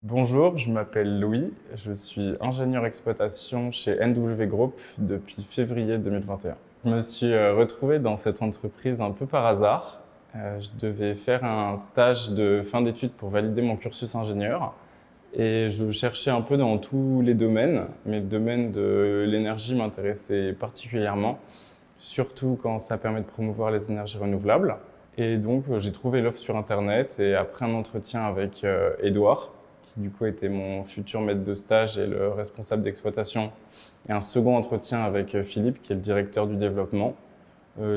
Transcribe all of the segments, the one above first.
Bonjour, je m'appelle Louis, je suis ingénieur exploitation chez NW Group depuis février 2021. Je me suis retrouvé dans cette entreprise un peu par hasard. Je devais faire un stage de fin d'études pour valider mon cursus ingénieur et je cherchais un peu dans tous les domaines, mais le domaine de l'énergie m'intéressait particulièrement, surtout quand ça permet de promouvoir les énergies renouvelables. Et donc j'ai trouvé l'offre sur internet et après un entretien avec Edouard, qui du coup était mon futur maître de stage et le responsable d'exploitation, et un second entretien avec Philippe, qui est le directeur du développement,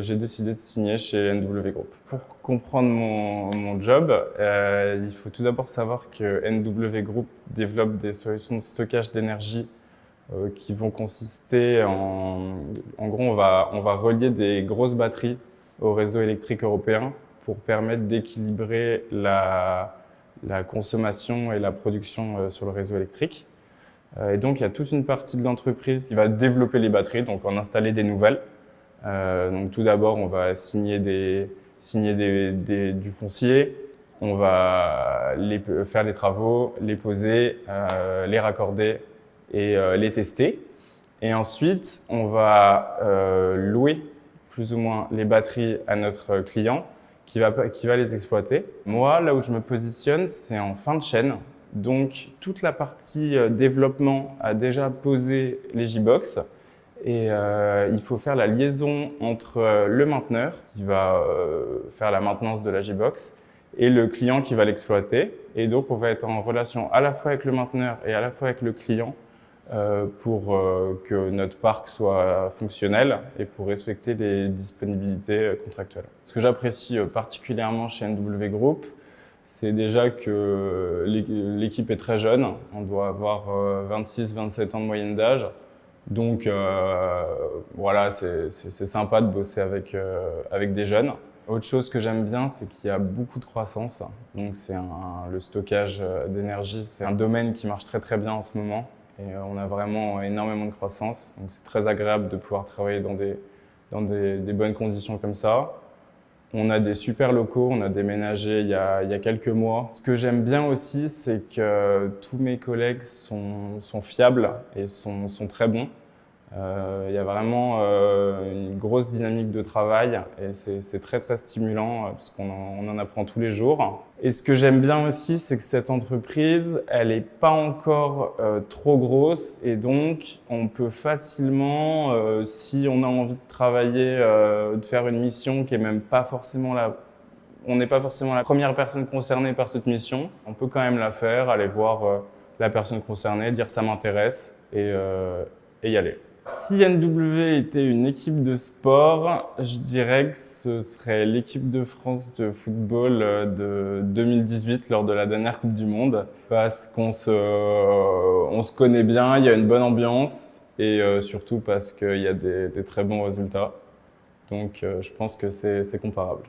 j'ai décidé de signer chez NW Group. Pour comprendre mon job, il faut tout d'abord savoir que NW Group développe des solutions de stockage d'énergie qui vont consister en gros, on va relier des grosses batteries au réseau électrique européen pour permettre d'équilibrer la consommation et la production sur le réseau électrique. Et donc, il y a toute une partie de l'entreprise qui va développer les batteries, donc en installer des nouvelles. Donc, tout d'abord, on va signer du foncier, on va faire les travaux, les poser, les raccorder et les tester. Et ensuite, on va louer plus ou moins les batteries à notre client qui va les exploiter. Moi, là où je me positionne, c'est en fin de chaîne. Donc, toute la partie développement a déjà posé les J-Box et il faut faire la liaison entre le mainteneur qui va faire la maintenance de la J-Box et le client qui va l'exploiter. Et donc, on va être en relation à la fois avec le mainteneur et à la fois avec le client pour que notre parc soit fonctionnel et pour respecter les disponibilités contractuelles. Ce que j'apprécie particulièrement chez NW Group, c'est déjà que l'équipe est très jeune. On doit avoir 26-27 ans de moyenne d'âge. Donc voilà, c'est sympa de bosser avec des jeunes. Autre chose que j'aime bien, c'est qu'il y a beaucoup de croissance. Donc le stockage d'énergie, c'est un domaine qui marche très très bien en ce moment. Et on a vraiment énormément de croissance. Donc c'est très agréable de pouvoir travailler dans des bonnes conditions comme ça. On a des super locaux, on a déménagé il y a quelques mois. Ce que j'aime bien aussi, c'est que tous mes collègues sont fiables et sont très bons. Il y a vraiment une grosse dynamique de travail et c'est très très stimulant parce qu'on en apprend tous les jours. Et ce que j'aime bien aussi, c'est que cette entreprise, elle n'est pas encore trop grosse et donc on peut facilement, si on a envie de travailler, de faire une mission qui est même pas forcément on n'est pas forcément la première personne concernée par cette mission, on peut quand même la faire, aller voir la personne concernée, dire ça m'intéresse et y aller. Si NW était une équipe de sport, je dirais que ce serait l'équipe de France de football de 2018 lors de la dernière Coupe du Monde parce qu'on se connaît bien, il y a une bonne ambiance et surtout parce qu'il y a des très bons résultats. Donc je pense que c'est comparable.